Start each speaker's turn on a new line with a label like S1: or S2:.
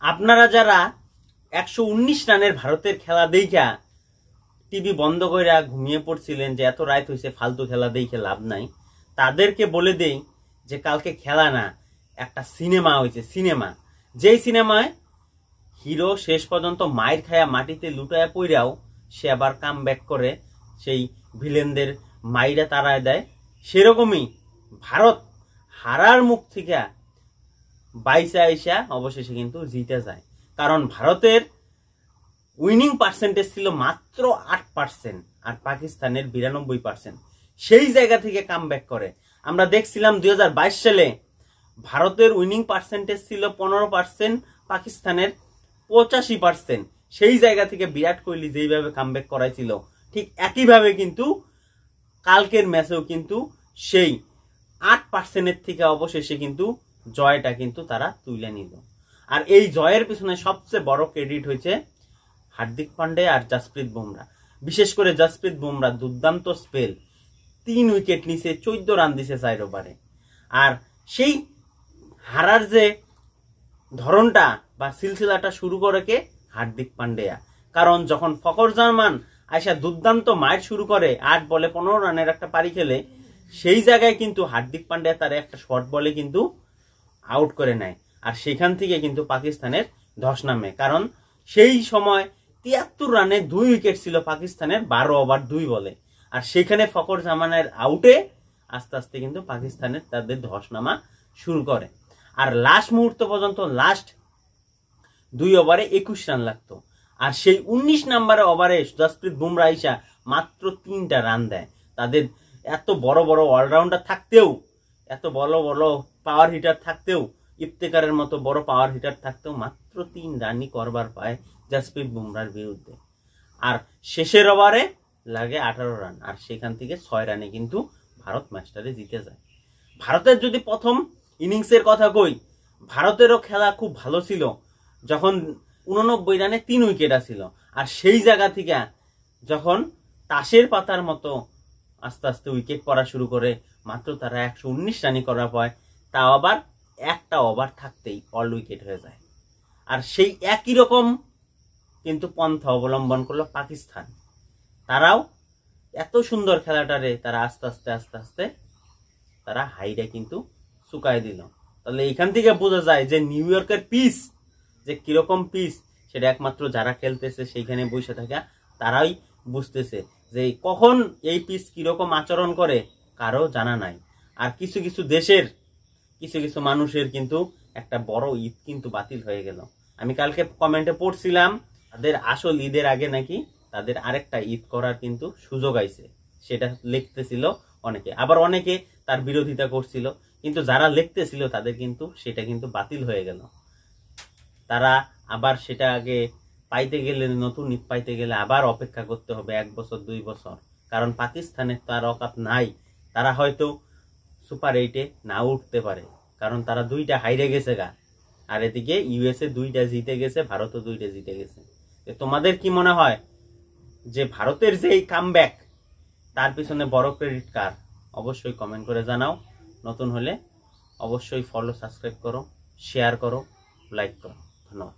S1: আপনারা যারা 119 রানের ভারতের খেলা দেখা টিভি বন্ধ করে ঘুমিয়ে পড়ছিলেন যে এত রাত হয়েছে ফালতু খেলা দেখে লাভ নাই, তাদেরকে বলে দেই যে কালকে খেলা না, একটা সিনেমা হয়েছে। সিনেমা, যেই সিনেমায় হিরো শেষ পর্যন্ত মায়ের খায়া মাটিতে লুটায়া পইরাও সে আবার কাম ব্যাক করে সেই ভিলেনদের মাইরা তাড়ায় দেয়। সেরকমই ভারত হারার মুখ থেকে বাইসা আইসা অবশেষে কিন্তু জিতে যায়। কারণ ভারতের উইনিং পার্সেন্টেজ ছিল মাত্র 8% আর পাকিস্তানের 92%। সেই জায়গা থেকে কাম ব্যাক করে। আমরা দেখছিলাম 2022 সালে ভারতের উইনিং পার্সেন্টেজ ছিল 15%, পাকিস্তানের 85%। সেই জায়গা থেকে বিরাট কোহলি যেইভাবে কাম ব্যাক করাইছিল, ঠিক একইভাবে কিন্তু কালকের ম্যাচেও কিন্তু সেই 8%-এর থেকে অবশেষে কিন্তু জয়টা কিন্তু তারা তুলে নিল। আর এই জয়ের পিছনে সবচেয়ে বড় ক্রেডিট হয়েছে হার্দিক পান্ডে আর জসপ্রীত বুমরা। বিশেষ করে জসপ্রীত বুমরা দুর্দান্ত স্পেল, 3 উইকেট নিচে 14 রান দিছে 4 ওভারে। আর সেই হারার যে ধরনটা বা সিলসিলাটা শুরু করে কে? হার্দিক পান্ডিয়া। কারণ যখন ফকর জামান আয়সা দুর্দান্ত মাইর শুরু করে 8 বলে 15 রানের একটা পারি খেলে, সেই জায়গায় কিন্তু হার্দিক পান্ডিয়া তার একটা শর্ট বলে কিন্তু আউট করে নেয়। আর সেখান থেকে কিন্তু পাকিস্তানের ধস নামে। কারণ সেই সময় 73 রানে 2 উইকেট ছিল পাকিস্তানের 12 ওভার 2 বলে। আর সেখানে ফকর জামানের আউটে আস্তে আস্তে কিন্তু পাকিস্তানের তাদের ধস নামা শুরু করে। আর লাস্ট মুহূর্ত পর্যন্ত লাস্ট 2 ওভারে 21 রান লাগতো। আর সেই 19 নম্বরে ওভারে জসপ্রীত বুমরা আইসা মাত্র 3টা রান দেয়। তাদের এত বড় বড় অলরাউন্ডার থাকতেও, এত বড় বড় পাওয়ার হিটার থাকতেও, ইফতেকারের মতো বড় পাওয়ার হিটার থাকতেও মাত্র 3 রানই করবার পায় জসপ্রীত বুমরার বিরুদ্ধে। আর শেষের ওভারে লাগে 18 রান। আর সেখান থেকে 6 রানে কিন্তু ভারত ম্যাচটারে জিতে যায়। ভারতের যদি প্রথম ইনিংসের কথা কই, ভারতেরও খেলা খুব ভালো ছিল যখন 89 রানে 3 উইকেট ছিল। আর সেই জায়গা থেকে যখন তাসের পাতার মতো আস্তে আস্তে উইকেট পড়া শুরু করে, মাত্র তারা 119 রানই করার পর তাও আবার একটা ওভার থাকতেই অল উইকেট হয়ে যায়। আর সেই একই রকম কিন্তু পন্থা অবলম্বন করলো পাকিস্তান। তারাও এত সুন্দর খেলাটারে তারা আস্তে আস্তে আস্তে আস্তে তারা হাইরে কিন্তু চুকায় দিল। তাহলে এখান থেকে বোঝা যায় যে নিউ ইয়র্কের পিচ যে কিরকম পিচ, সেটা একমাত্র যারা খেলতেছে সেইখানে বসে থাকা তারাই বুঝতেছে যে কখন এই পিচ কিরকম আচরণ করে কারো জানা নাই। আর কিছু কিছু দেশের কিছু কিছু মানুষের কিন্তু একটা বড় ঈদ কিন্তু বাতিল হয়ে গেল। আমি কালকে কমেন্টে পড়ছিলাম তাদের আসল ঈদের আগে নাকি তাদের আরেকটা ঈদ করার কিন্তু সুযোগ আইছে, সেটা লিখতেছিল অনেকে। আবার অনেকে তার বিরোধিতা করছিল, কিন্তু যারা লিখতেছিল তাদের কিন্তু সেটা কিন্তু বাতিল হয়ে গেল। তারা আবার সেটা আগে পাইতে গেলে, নতুন ঈদ পাইতে গেলে আবার অপেক্ষা করতে হবে 1 বছর 2 বছর। কারণ পাকিস্তানের তার অকাত নাই, তারা হয়তো সুপার 8-এ না উঠতে পারে, কারণ তারা 2টা হাইরে গেছে গা। আর এদিকে ইউএসএ 2টা জিতে গেছে, ভারতও 2টা জিতে গেছে। তোমাদের কি মনে হয় যে ভারতের যে এই কামব্যাক, তার পিছনে বড় ক্রেডিট কার? অবশ্যই কমেন্ট করে জানাও। নতুন হলে অবশ্যই ফলো, সাবস্ক্রাইব করো, শেয়ার করো, লাইক করো। ধন্যবাদ।